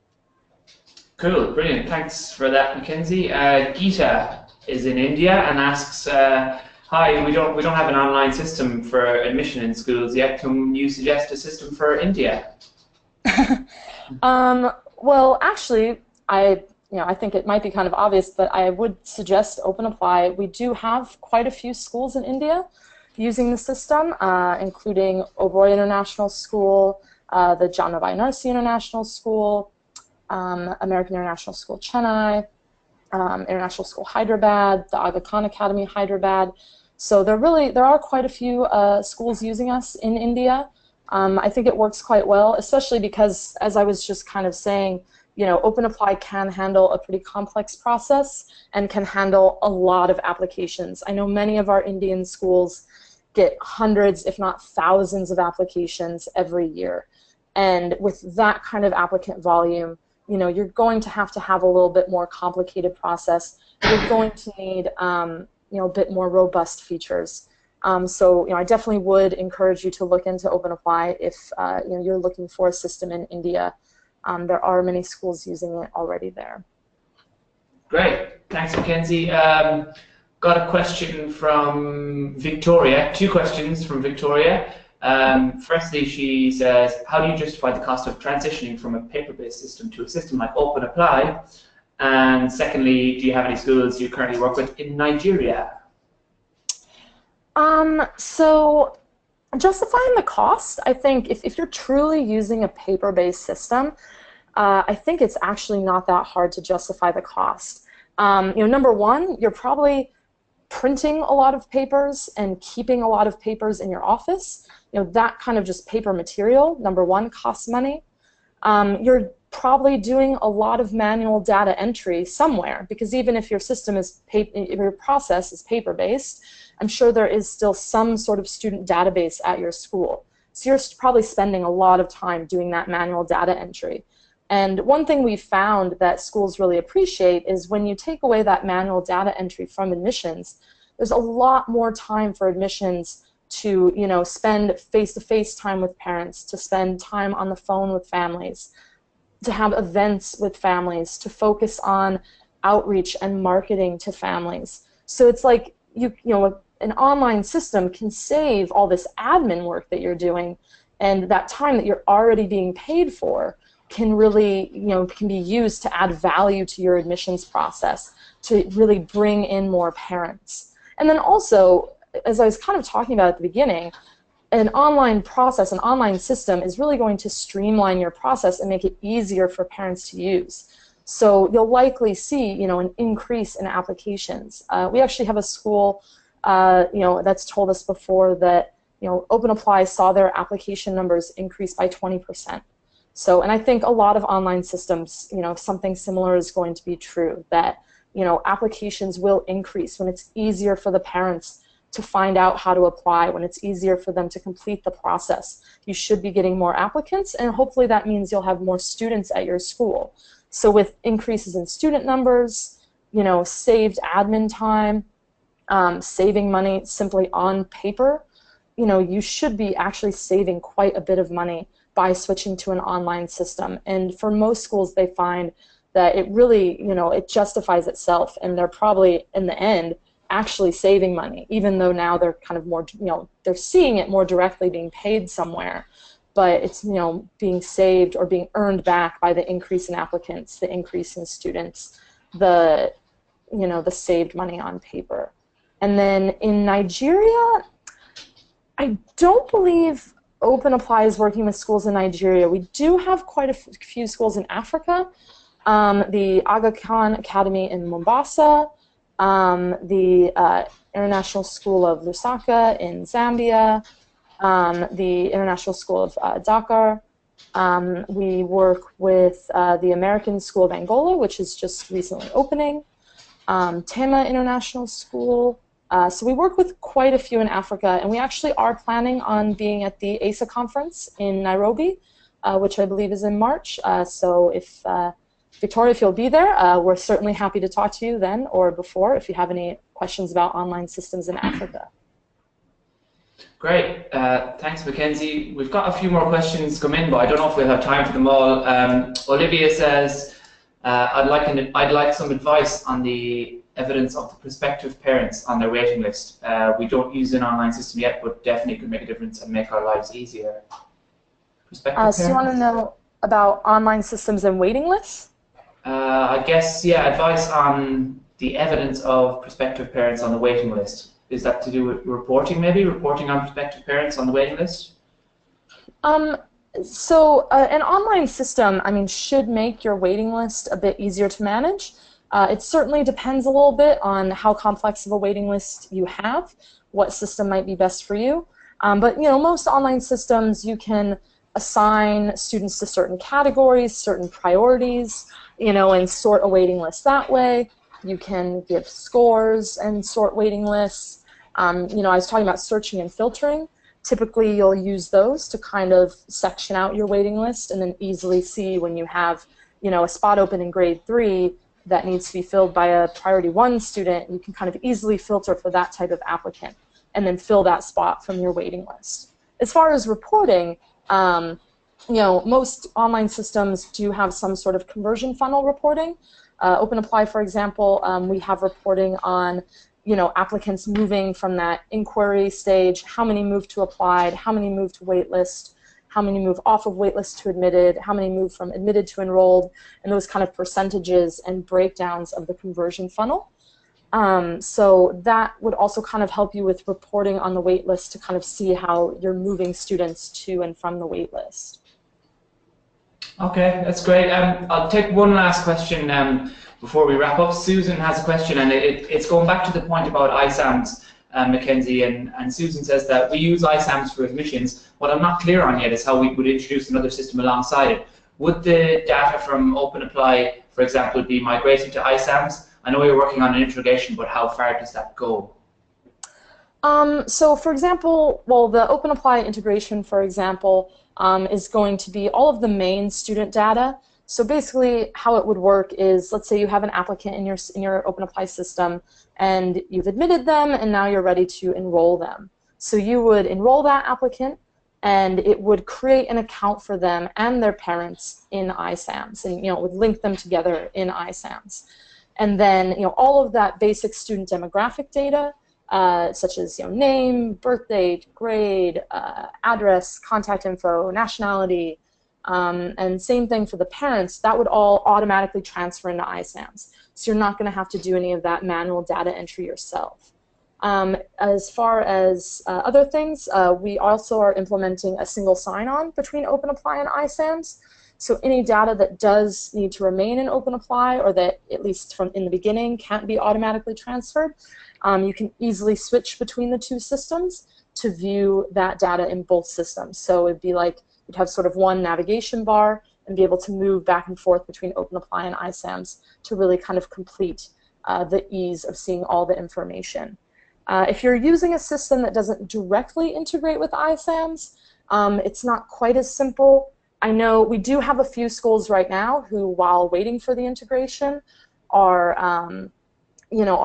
Cool, brilliant. Thanks for that, Mackenzie. Geeta is in India and asks, "Hi, we don't have an online system for admission in schools yet. Can you suggest a system for India?" Well, actually, I think it might be kind of obvious, but I would suggest OpenApply. We do have quite a few schools in India using the system, including Oberoi International School, the Jamnabai Narsi International School, American International School Chennai, International School Hyderabad, the Aga Khan Academy Hyderabad. So there are quite a few schools using us in India. I think it works quite well, especially because, as I was just kind of saying, OpenApply can handle a pretty complex process and can handle a lot of applications. I know many of our Indian schools get hundreds, if not thousands, of applications every year. And with that kind of applicant volume, you're going to have a little bit more complicated process. You're going to need a bit more robust features. So I definitely would encourage you to look into OpenApply if you're looking for a system in India. There are many schools using it already there. Great, thanks, Mackenzie. Got a question from Victoria, 2 questions from Victoria. Firstly, she says, how do you justify the cost of transitioning from a paper-based system to a system like OpenApply? And secondly, do you have any schools you currently work with in Nigeria? So justifying the cost, I think if you're truly using a paper-based system, I think it's actually not that hard to justify the cost. Number one, you're probably printing a lot of papers and keeping a lot of papers in your office, that kind of just paper material, number one, costs money. You're probably doing a lot of manual data entry somewhere, because even if your system is your process is paper-based, I'm sure there is still some sort of student database at your school. So you're probably spending a lot of time doing that manual data entry. And one thing we found that schools really appreciate is when you take away that manual data entry from admissions, there's a lot more time for admissions to spend face-to-face time with parents, to spend time on the phone with families, to have events with families, to focus on outreach and marketing to families. So it's like an online system can save all this admin work that you're doing, and that time that you're already being paid for can really, can be used to add value to your admissions process, to really bring in more parents. And then also, as I was kind of talking about at the beginning, an online process, an online system is really going to streamline your process and make it easier for parents to use. So you'll likely see, an increase in applications. We actually have a school, that's told us before that, OpenApply saw their application numbers increase by 20%. So, and I think a lot of online systems, something similar is going to be true, that, applications will increase when it's easier for the parents to find out how to apply, when it's easier for them to complete the process. You should be getting more applicants, and hopefully that means you'll have more students at your school. So with increases in student numbers, saved admin time, saving money simply on paper, you should be actually saving quite a bit of money by switching to an online system. And for most schools, they find that it really, it justifies itself, and they're probably, in the end, actually saving money, even though now they're kind of more, they're seeing it more directly being paid somewhere, but it's, being saved or being earned back by the increase in applicants, the increase in students, the saved money on paper. And then in Nigeria, I don't believe OpenApply is working with schools in Nigeria. We do have quite a few schools in Africa. The Aga Khan Academy in Mombasa, the International School of Lusaka in Zambia, the International School of Dakar. We work with the American School of Angola, which is just recently opening, Tema International School. So we work with quite a few in Africa, and we actually are planning on being at the ASA conference in Nairobi, which I believe is in March. So if Victoria, if you'll be there, we're certainly happy to talk to you then or before if you have any questions about online systems in Africa. Great. Thanks, Mackenzie. We've got a few more questions come in, but I don't know if we'll have time for them all. Olivia says, I'd like some advice on the evidence of the prospective parents on their waiting list. We don't use an online system yet, but definitely could make a difference and make our lives easier. So you want to know about online systems and waiting lists? I guess, yeah, advice on the evidence of prospective parents on the waiting list. Is that to do with reporting, maybe? Reporting on prospective parents on the waiting list? So an online system, should make your waiting list a bit easier to manage. It certainly depends a little bit on how complex of a waiting list you have, what system might be best for you. But most online systems, you can assign students to certain categories, certain priorities, and sort a waiting list that way. You can give scores and sort waiting lists. I was talking about searching and filtering. Typically, you'll use those to kind of section out your waiting list and then easily see when you have, a spot open in grade 3 that needs to be filled by a priority 1 student. You can kind of easily filter for that type of applicant and then fill that spot from your waiting list. As far as reporting, most online systems do have some sort of conversion funnel reporting. OpenApply, for example, we have reporting on, applicants moving from that inquiry stage, how many moved to applied, how many moved to waitlist, how many move off of waitlist to admitted, how many move from admitted to enrolled, and those kind of percentages and breakdowns of the conversion funnel. So that would also kind of help you with reporting on the waitlist to kind of see how you're moving students to and from the waitlist. Okay, that's great. I'll take one last question. before we wrap up, Susan has a question, and it's going back to the point about ISAMs, Mackenzie, and Susan says that we use ISAMs for admissions. What I'm not clear on yet is how we would introduce another system alongside it. Would the data from OpenApply, for example, be migrated to ISAMs? I know you're working on an integration, but how far does that go? So for example, well, the OpenApply integration, for example, is going to be all of the main student data. So basically how it would work is, let's say you have an applicant in your OpenApply system and you've admitted them and now you're ready to enroll them. So you would enroll that applicant and it would create an account for them and their parents in ISAMS, and it would link them together in ISAMS. And then all of that basic student demographic data, such as name, birth date, grade, address, contact info, nationality, and same thing for the parents, that would all automatically transfer into ISAMS. So you're not going to have to do any of that manual data entry yourself. As far as other things, we also are implementing a single sign-on between OpenApply and ISAMS. So any data that does need to remain in OpenApply, or that at least from in the beginning can't be automatically transferred, you can easily switch between the two systems to view that data in both systems. So it'd be like you'd have sort of one navigation bar and be able to move back and forth between OpenApply and ISAMS to really kind of complete the ease of seeing all the information. If you're using a system that doesn't directly integrate with ISAMS, it's not quite as simple. I know we do have a few schools right now who, while waiting for the integration, are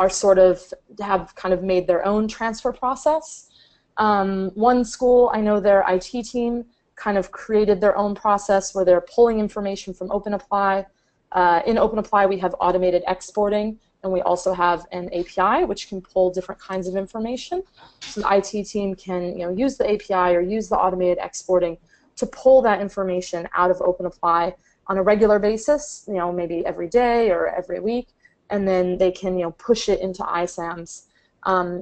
sort of have kind of made their own transfer process. One school, I know their IT team kind of created their own process where they're pulling information from OpenApply. In OpenApply, we have automated exporting, and we also have an API which can pull different kinds of information. So the IT team can use the API or use the automated exporting to pull that information out of OpenApply on a regular basis, maybe every day or every week, and then they can push it into ISAMS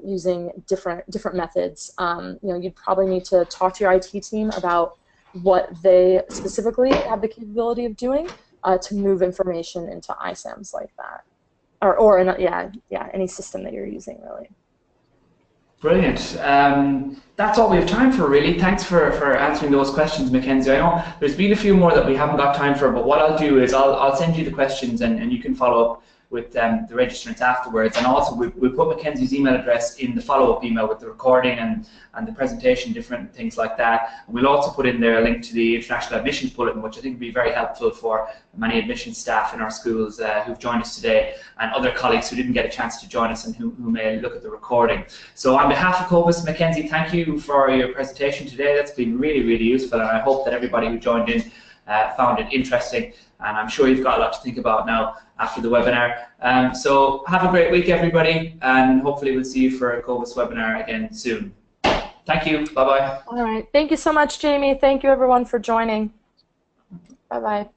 using different methods. You'd probably need to talk to your IT team about what they specifically have the capability of doing to move information into ISAMS like that, or any system that you're using, really. Brilliant. That's all we have time for, really. Thanks for answering those questions, Mackenzie. I know there's been a few more that we haven't got time for, but what I'll do is I'll send you the questions and you can follow up with the registrants afterwards. And also we'll put Mackenzie's email address in the follow-up email with the recording and the presentation, different things like that. And we'll also put in there a link to the International Admissions Bulletin, which I think will be very helpful for many admissions staff in our schools who've joined us today, and other colleagues who didn't get a chance to join us and who may look at the recording. So on behalf of COBIS, Mackenzie, thank you for your presentation today. That's been really, really useful, and I hope that everybody who joined in found it interesting, and I'm sure you've got a lot to think about now after the webinar. So have a great week, everybody, and hopefully we'll see you for a COBIS webinar again soon. Thank you. Bye-bye. All right. Thank you so much, Jamie. Thank you, everyone, for joining. Bye-bye.